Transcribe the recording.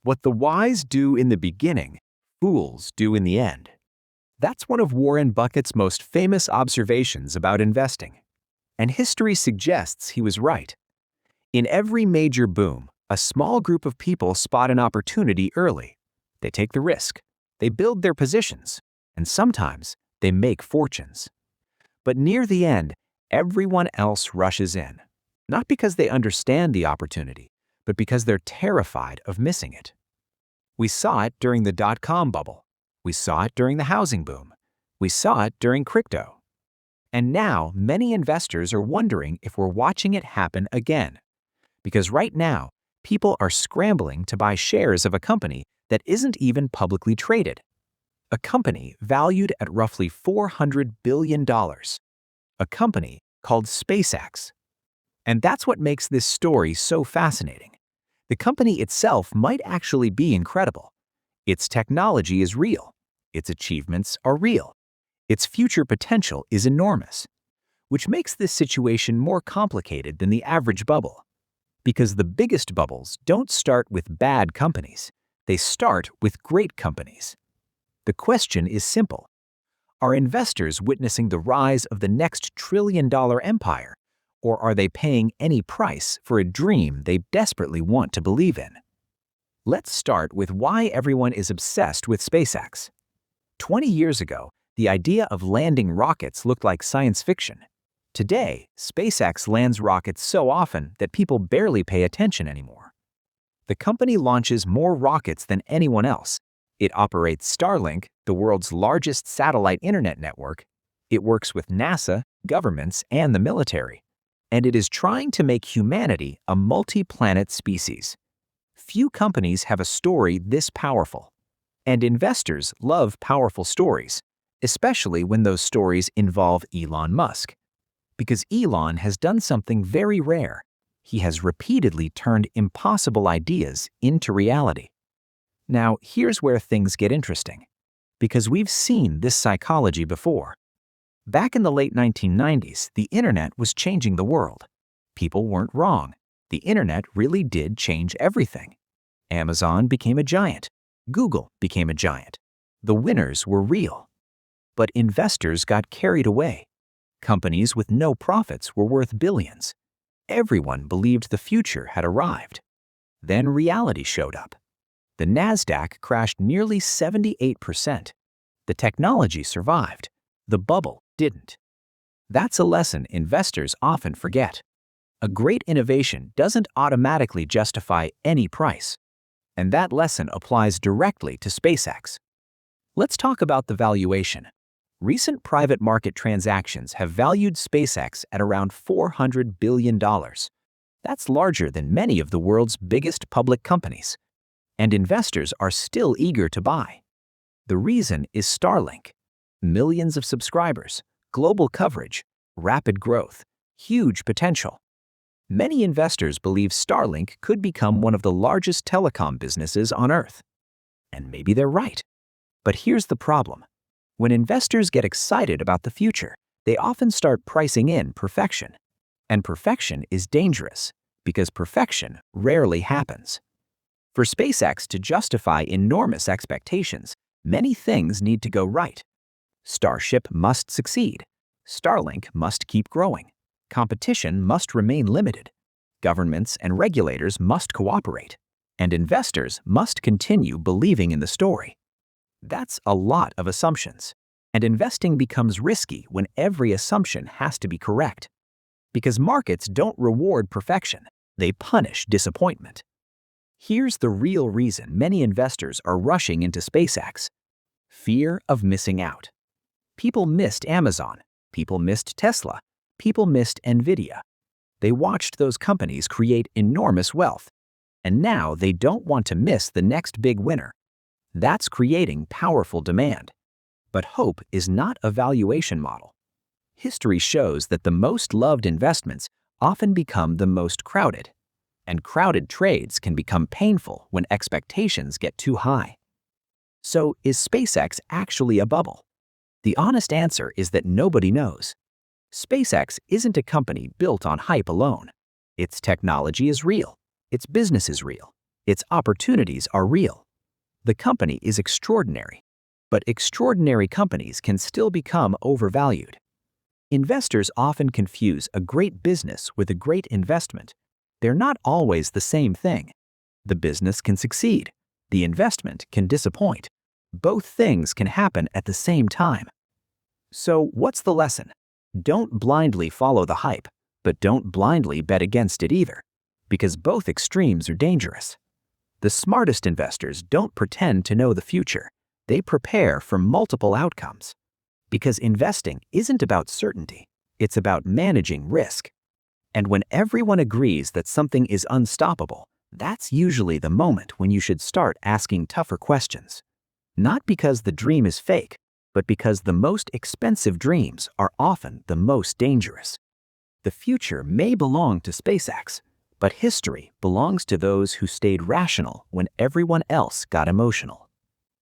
What the wise do in the beginning, fools do in the end. That's one of Warren Buffett's most famous observations about investing. And history suggests he was right. In every major boom, a small group of people spot an opportunity early. They take the risk, they build their positions, and sometimes they make fortunes. But near the end, everyone else rushes in, not because they understand the opportunity, but because they're terrified of missing it. We saw it during the dot-com bubble. We saw it during the housing boom. We saw it during crypto. And now many investors are wondering if we're watching it happen again. Because right now, people are scrambling to buy shares of a company that isn't even publicly traded. A company valued at roughly $400 billion. A company called SpaceX. And that's what makes this story so fascinating. The company itself might actually be incredible. Its technology is real. Its achievements are real. Its future potential is enormous, which makes this situation more complicated than the average bubble. Because the biggest bubbles don't start with bad companies. They start with great companies. The question is simple. Are investors witnessing the rise of the next trillion-dollar empire, or are they paying any price for a dream they desperately want to believe in? Let's start with why everyone is obsessed with SpaceX. 20 years ago, the idea of landing rockets looked like science fiction. Today, SpaceX lands rockets so often that people barely pay attention anymore. The company launches more rockets than anyone else. It operates Starlink, the world's largest satellite internet network. It works with NASA, governments, and the military. And it is trying to make humanity a multi-planet species. Few companies have a story this powerful. And investors love powerful stories, especially when those stories involve Elon Musk. Because Elon has done something very rare. He has repeatedly turned impossible ideas into reality. Now, here's where things get interesting. Because we've seen this psychology before. Back in the late 1990s, the internet was changing the world. People weren't wrong. The internet really did change everything. Amazon became a giant. Google became a giant. The winners were real. But investors got carried away. Companies with no profits were worth billions. Everyone believed the future had arrived. Then reality showed up. The Nasdaq crashed nearly 78%. The technology survived. The bubble didn't. That's a lesson investors often forget. A great innovation doesn't automatically justify any price. And that lesson applies directly to SpaceX. Let's talk about the valuation. Recent private market transactions have valued SpaceX at around $400 billion. That's larger than many of the world's biggest public companies. And investors are still eager to buy. The reason is Starlink. Millions of subscribers, global coverage, rapid growth, huge potential. Many investors believe Starlink could become one of the largest telecom businesses on Earth. And maybe they're right. But here's the problem. When investors get excited about the future, they often start pricing in perfection. And perfection is dangerous, because perfection rarely happens. For SpaceX to justify enormous expectations, many things need to go right. Starship must succeed. Starlink must keep growing. Competition must remain limited. Governments and regulators must cooperate. And investors must continue believing in the story. That's a lot of assumptions. And investing becomes risky when every assumption has to be correct. Because markets don't reward perfection. They punish disappointment. Here's the real reason many investors are rushing into SpaceX. Fear of missing out. People missed Amazon. People missed Tesla. People missed Nvidia. They watched those companies create enormous wealth. And now they don't want to miss the next big winner. That's creating powerful demand. But hope is not a valuation model. History shows that the most loved investments often become the most crowded. And crowded trades can become painful when expectations get too high. So, is SpaceX actually a bubble? The honest answer is that nobody knows. SpaceX isn't a company built on hype alone. Its technology is real. Its business is real. Its opportunities are real. The company is extraordinary, but extraordinary companies can still become overvalued. Investors often confuse a great business with a great investment. They're not always the same thing. The business can succeed. The investment can disappoint. Both things can happen at the same time. So what's the lesson? Don't blindly follow the hype, but don't blindly bet against it either, because both extremes are dangerous. The smartest investors don't pretend to know the future. They prepare for multiple outcomes. Because investing isn't about certainty, it's about managing risk. And when everyone agrees that something is unstoppable, that's usually the moment when you should start asking tougher questions. Not because the dream is fake, but because the most expensive dreams are often the most dangerous. The future may belong to SpaceX, but history belongs to those who stayed rational when everyone else got emotional.